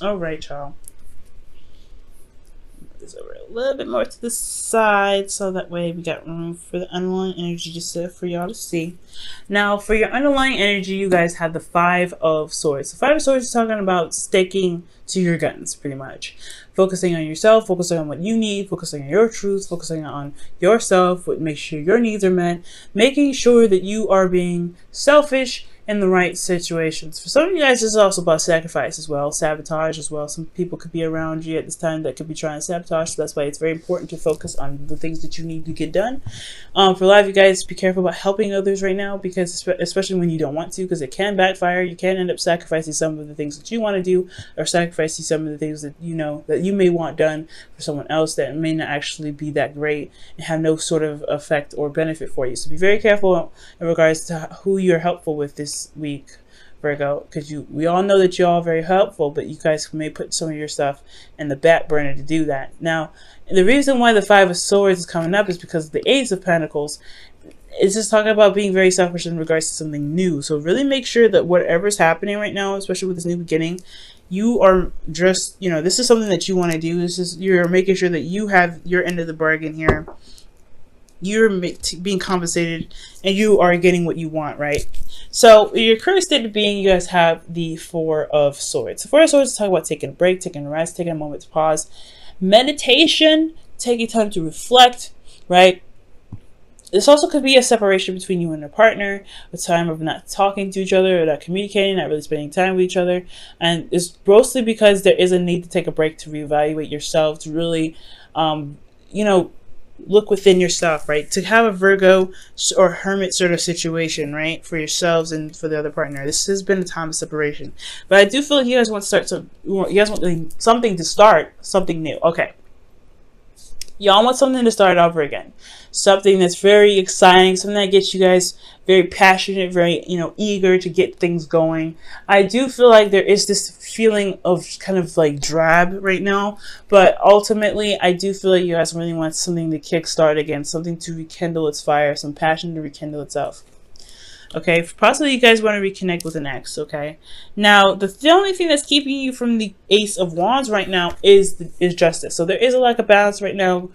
All right, y'all. This over a little bit more to the side so that way we got room for the underlying energy just for y'all to see. Now, for your underlying energy, you guys have the Five of Swords. The Five of Swords is talking about sticking to your guns, pretty much. Focusing on yourself, focusing on what you need, focusing on your truth, focusing on yourself, make sure your needs are met, making sure that you are being selfish in the right situations. For some of you guys, this is also about sacrifice as well, sabotage as well. Some people could be around you at this time that could be trying to sabotage, so that's why it's very important to focus on the things that you need to get done. For a lot of you guys, be careful about helping others right now, because especially when you don't want to, because it can backfire. You can end up sacrificing some of the things that you want to do, or sacrificing some of the things that you know that you may want done for someone else that may not actually be that great and have no sort of effect or benefit for you. So be very careful in regards to who you're helpful with this week, Virgo, because we all know that you're all very helpful, but you guys may put some of your stuff in the back burner to do that. Now, the reason why the Five of Swords is coming up is because the Ace of Pentacles is just talking about being very selfish in regards to something new. So really make sure that whatever's happening right now, especially with this new beginning, you are just, this is something that you want to do. This is, you're making sure that you have your end of the bargain here. You're being compensated and you are getting what you want, right? So your current state of being, you guys have the Four of Swords. The Four of Swords is talking about taking a break, taking a rest, taking a moment to pause. Meditation, taking time to reflect, right? This also could be a separation between you and your partner, a time of not talking to each other, or not communicating, not really spending time with each other. And it's mostly because there is a need to take a break to reevaluate yourself, to really, look within yourself, right? To have a Virgo or Hermit sort of situation, right? For yourselves and for the other partner. This has been a time of separation. But I do feel like you guys want to start you guys want something to start, something new. Okay. Y'all want something to start over again. Something that's very exciting, something that gets you guys very passionate, very, eager to get things going. I do feel like there is this feeling of kind of like drab right now, but ultimately I do feel like you guys really want something to kickstart again, something to rekindle its fire, some passion to rekindle itself. Okay, possibly you guys want to reconnect with an ex, okay? Now, the only thing that's keeping you from the Ace of Wands right now is justice. So there is a lack of balance right now.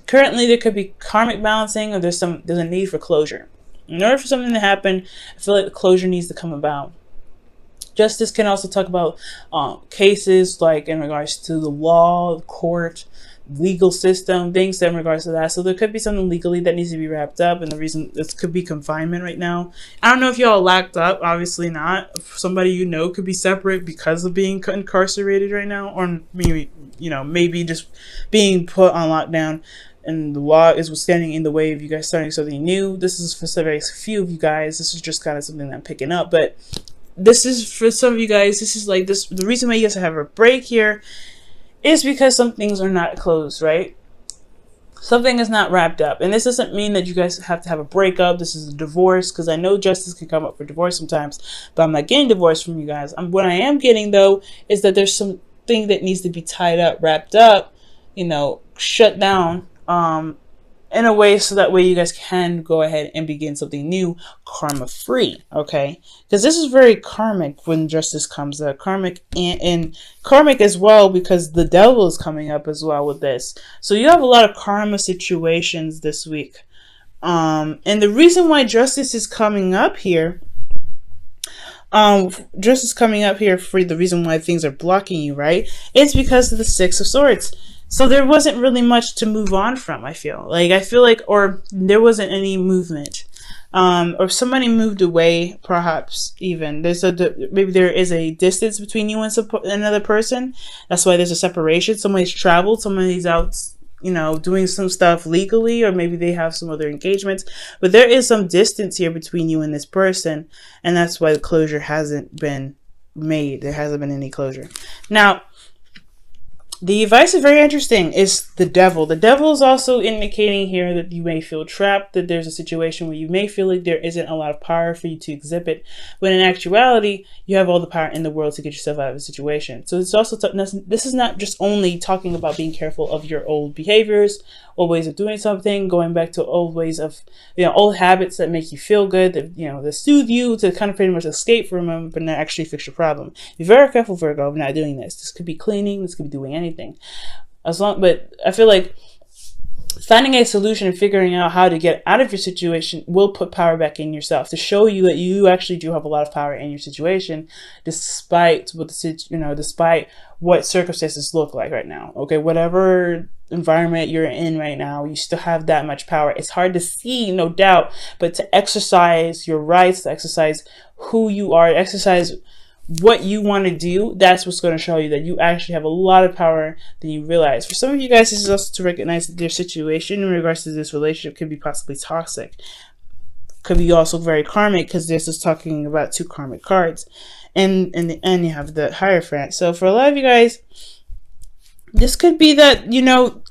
Currently, there could be karmic balancing, or there's a need for closure. In order for something to happen, I feel like the closure needs to come about. Justice can also talk about cases like in regards to the law, the court, legal system, things in regards to that. So there could be something legally that needs to be wrapped up, and the reason this could be confinement right now. I don't know if y'all locked up, obviously not. Somebody could be separate because of being incarcerated right now, or maybe just being put on lockdown, and the law is standing in the way of you guys starting something new. This is for very few of you guys. This is just kind of something that I'm picking up, but this is for some of you guys. This is like this. The reason why you guys have a break here is because some things are not closed, right? Something is not wrapped up. And this doesn't mean that you guys have to have a breakup. This is a divorce, because I know justice can come up for divorce sometimes, but I'm not getting divorced from you guys. What I am getting, though, is that there's something that needs to be tied up, wrapped up, shut down, in a way so that way you guys can go ahead and begin something new, karma free, okay? Because this is very karmic when justice comes up, karmic and karmic as well, because the devil is coming up as well with this. So you have a lot of karma situations this week, and the reason why justice is coming up here, justice coming up here for the reason why things are blocking you, right? It's because of the Six of Swords. So there wasn't really much to move on from, I feel like, or there wasn't any movement. Or somebody moved away, perhaps even. Maybe there is a distance between you and another person. That's why there's a separation. Somebody's traveled, somebody's out, doing some stuff legally, or maybe they have some other engagements. But there is some distance here between you and this person, and that's why the closure hasn't been made. There hasn't been any closure. Now, The advice is very interesting. It's the devil. The devil is also indicating here that you may feel trapped, that there's a situation where you may feel like there isn't a lot of power for you to exhibit, when in actuality, you have all the power in the world to get yourself out of a situation. So it's also, this is not just only talking about being careful of your old behaviors, old ways of doing something, going back to old ways of, old habits that make you feel good, that, that soothe you, to kind of pretty much escape from them, but not actually fix your problem. Be very careful, Virgo, of not doing this. This could be cleaning, this could be doing anything. But I feel like finding a solution and figuring out how to get out of your situation will put power back in yourself, to show you that you actually do have a lot of power in your situation, despite despite what circumstances look like right now. Okay, whatever environment you're in right now, you still have that much power. It's hard to see, no doubt, but to exercise your rights, to exercise who you are, exercise what you want to do, that's what's going to show you that you actually have a lot of power than you realize. For some of you guys, this is also to recognize that their situation in regards to this relationship could be possibly toxic. Could be also very karmic, because this is talking about 2 karmic cards. And in the end, you have the Hierophant. So for a lot of you guys, this could be that,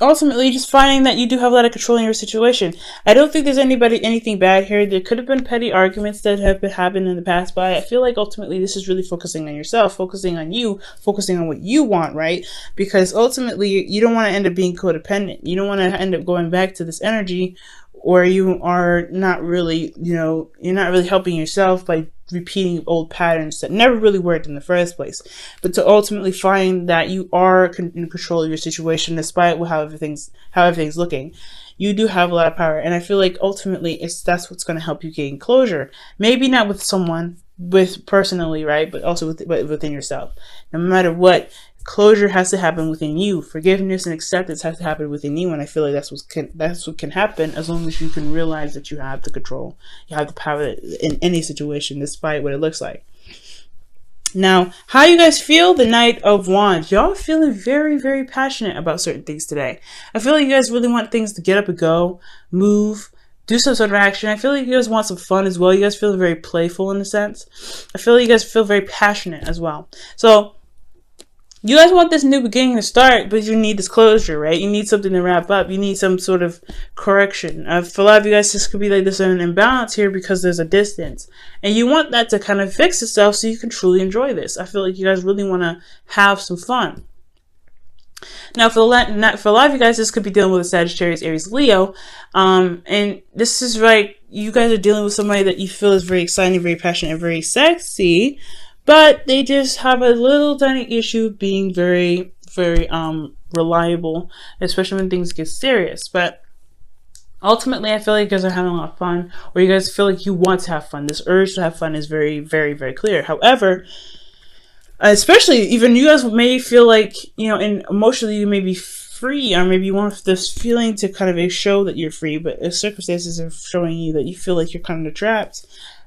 ultimately just finding that you do have a lot of control in your situation. I don't think there's anything bad here. There could have been petty arguments that have happened in the past, but I feel like ultimately this is really focusing on yourself, focusing on you, focusing on what you want, right? Because ultimately you don't want to end up being codependent. You don't want to end up going back to this energy where you are not really, you're not really helping yourself by repeating old patterns that never really worked in the first place, but to ultimately find that you are in control of your situation despite how everything's looking. You do have a lot of power, and I feel like ultimately that's what's going to help you gain closure. Maybe not with someone, personally, right, but also within yourself. No matter what, closure has to happen within you. Forgiveness and acceptance has to happen within you, and I feel like that's what can happen as long as you can realize that you have the control, you have the power in any situation, despite what it looks like. Now, how you guys feel? The Knight of Wands. Y'all feeling very, very passionate about certain things today. I feel like you guys really want things to get up and go, move, do some sort of action. I feel like you guys want some fun as well. You guys feel very playful in a sense. I feel like you guys feel very passionate as well. So you guys want this new beginning to start, but you need this closure, right? You need something to wrap up. You need some sort of correction. For a lot of you guys, this could be like there's an imbalance here because there's a distance. And you want that to kind of fix itself so you can truly enjoy this. I feel like you guys really want to have some fun. Now, for a lot of you guys, this could be dealing with a Sagittarius, Aries, Leo. And this is right, you guys are dealing with somebody that you feel is very exciting, very passionate, and very sexy. But they just have a little tiny issue being very, very reliable, especially when things get serious. But ultimately, I feel like you guys are having a lot of fun, or you guys feel like you want to have fun. This urge to have fun is very, very, very clear. However, especially even you guys may feel like, and emotionally you may be free, or maybe you want this feeling to kind of show that you're free, but circumstances are showing you that you feel like you're kind of trapped.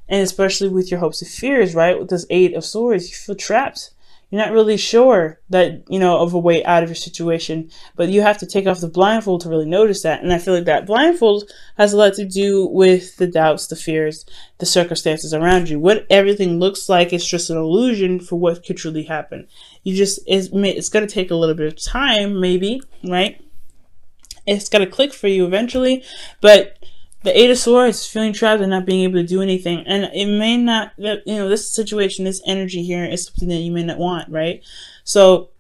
And especially with your hopes and fears, right? With this 8 of Swords, you feel trapped. You're not really sure that, of a way out of your situation, but you have to take off the blindfold to really notice that. And I feel like that blindfold has a lot to do with the doubts, the fears, the circumstances around you. What everything looks like is just an illusion for what could truly happen. It's going to take a little bit of time, maybe, right? It's got to click for you eventually, but the 8 of Swords, feeling trapped and not being able to do anything. And it may not, this situation, this energy here is something that you may not want, right? So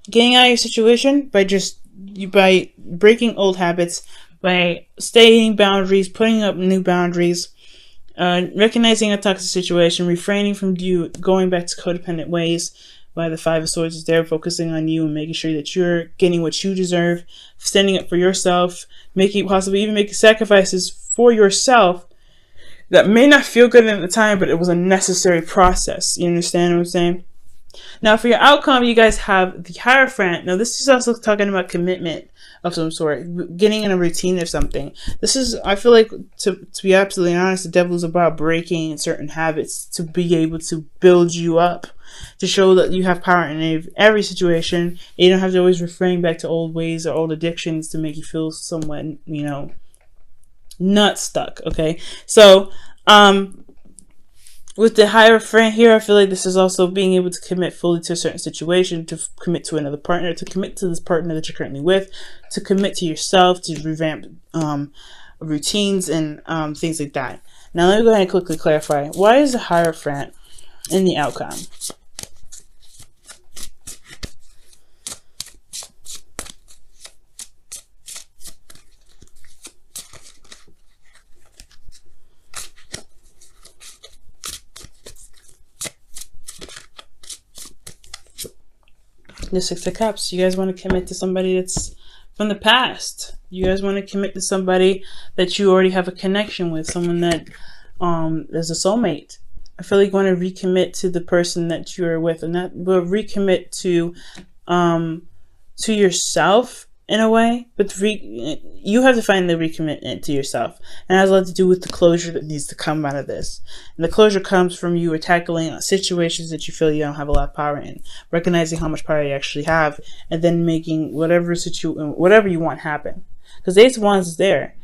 getting out of your situation by breaking old habits, by stating boundaries, putting up new boundaries, recognizing a toxic situation, refraining from going back to codependent ways. By the 5 of Swords is there, focusing on you and making sure that you're getting what you deserve, standing up for yourself, possibly even making sacrifices for yourself that may not feel good at the time, but it was a necessary process. You understand what I'm saying? Now, for your outcome, you guys have the Hierophant. Now, this is also talking about commitment of some sort, getting in a routine of something. I feel like, to be absolutely honest, the devil is about breaking certain habits to be able to build you up, to show that you have power in every situation. You don't have to always refrain back to old ways or old addictions to make you feel somewhat, not stuck, okay? So, With the Hierophant here, I feel like this is also being able to commit fully to a certain situation, to commit to another partner, to commit to this partner that you're currently with, to commit to yourself, to revamp routines and things like that. Now let me go ahead and quickly clarify. Why is the Hierophant in the outcome? The Six of Cups. You guys want to commit to somebody that's from the past. You guys want to commit to somebody that you already have a connection with, someone that is a soulmate. I feel like you want to recommit to the person that you're with, and that will recommit to yourself in a way. But you have to find the recommitment to yourself, and it has a lot to do with the closure that needs to come out of this. And the closure comes from you tackling situations that you feel you don't have a lot of power in, recognizing how much power you actually have, and then making whatever you want happen. Because the Ace of Wands is there.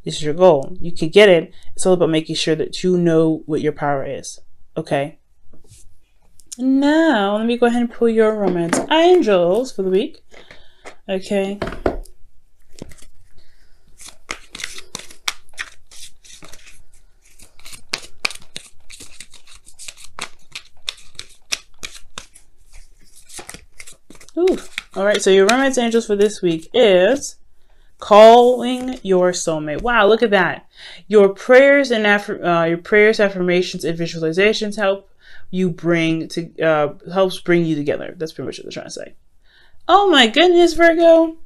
It's your goal. You can get it. It's all about making sure that you know what your power is. Okay. Now, let me go ahead and pull your romance angels for the week. Okay. Ooh. All right. So your romance angels for this week is calling your soulmate. Wow, look at that. Your prayers and affirmations, and visualizations helps bring you together. That's pretty much what they're trying to say. Oh my goodness, Virgo.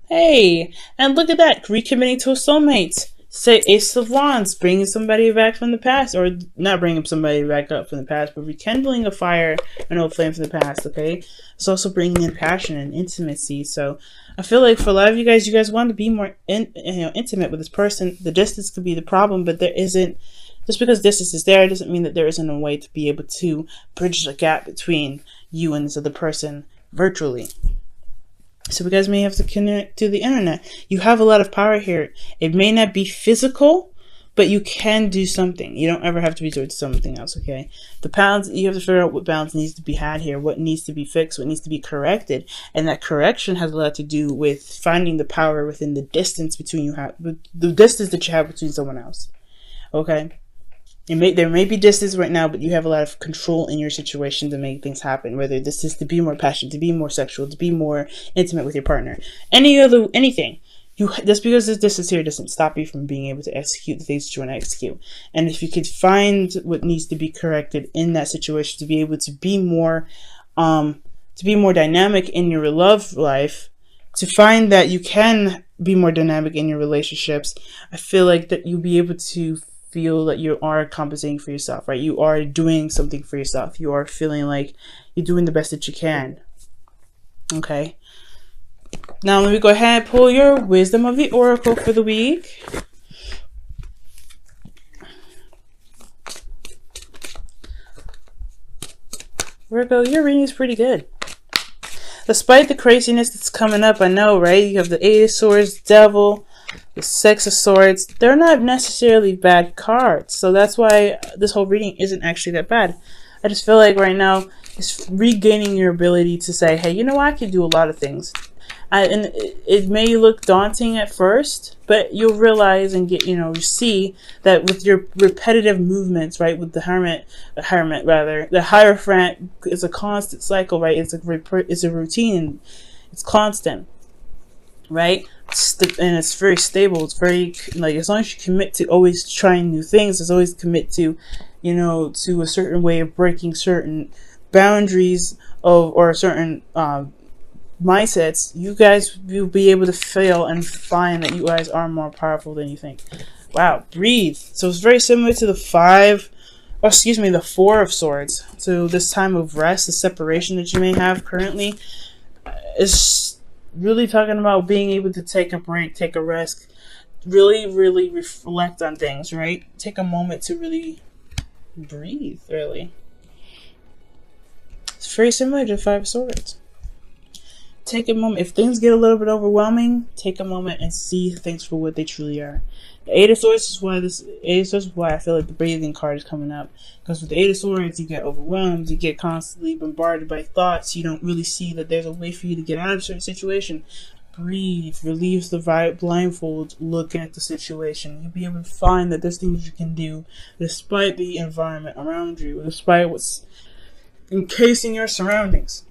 Hey, and look at that. Recommitting to a soulmate. Say Ace of Wands, bringing somebody back from the past, or not bringing somebody back up from the past, but rekindling a fire, an old flame from the past, okay? It's also bringing in passion and intimacy. So I feel like for a lot of you guys want to be more intimate with this person. The distance could be the problem, but there isn't, just because distance is there, doesn't mean that there isn't a way to be able to bridge the gap between you and this other person virtually. So you guys may have to connect to the internet. You have a lot of power here. It may not be physical, but you can do something. You don't ever have to resort to something else, okay? The balance, you have to figure out what balance needs to be had here, what needs to be fixed, what needs to be corrected. And that correction has a lot to do with finding the power within the distance between the distance that you have between someone else, okay? There may be distance right now, but you have a lot of control in your situation to make things happen. Whether this is to be more passionate, to be more sexual, to be more intimate with your partner, anything. Just because there's distance here doesn't stop you from being able to execute the things that you want to execute. And if you could find what needs to be corrected in that situation to be able to be more dynamic in your love life, to find that you can be more dynamic in your relationships, I feel like that you'll be able to feel that you are compensating for yourself, right? You are doing something for yourself. You are feeling like you're doing the best that you can. Okay. Now let me go ahead and pull your wisdom of the oracle for the week. Virgo, your reading is pretty good. Despite the craziness that's coming up, I know, right? You have the Eight of Swords, Devil, the Six of Swords. They're not necessarily bad cards. So that's why this whole reading isn't actually that bad. I just feel like right now it's regaining your ability to say, hey, you know what? I can do a lot of things. And it may look daunting at first, but you'll realize and you see that with your repetitive movements, right? With the the Hierophant is a constant cycle, right? It's a routine. It's constant, right? And it's very stable. It's very, like, as long as you commit to always trying new things, as always commit to, to a certain way of breaking certain boundaries or certain mindsets, you guys will be able to fail and find that you guys are more powerful than you think. Wow, breathe. So it's very similar to the the Four of Swords. So this time of rest, the separation that you may have currently, is really talking about being able to take a break, take a rest, really, really reflect on things, right? Take a moment to really breathe, really. It's very similar to the Five of Swords. take a moment. If things get a little bit overwhelming, take a moment and see things for what they truly are. The Eight of Swords is why I feel like the breathing card is coming up. Because with the Eight of Swords, you get overwhelmed, you get constantly bombarded by thoughts, you don't really see that there's a way for you to get out of a certain situation. Breathe, release the blindfold, look at the situation. You'll be able to find that there's things you can do despite the environment around you, despite what's encasing your surroundings.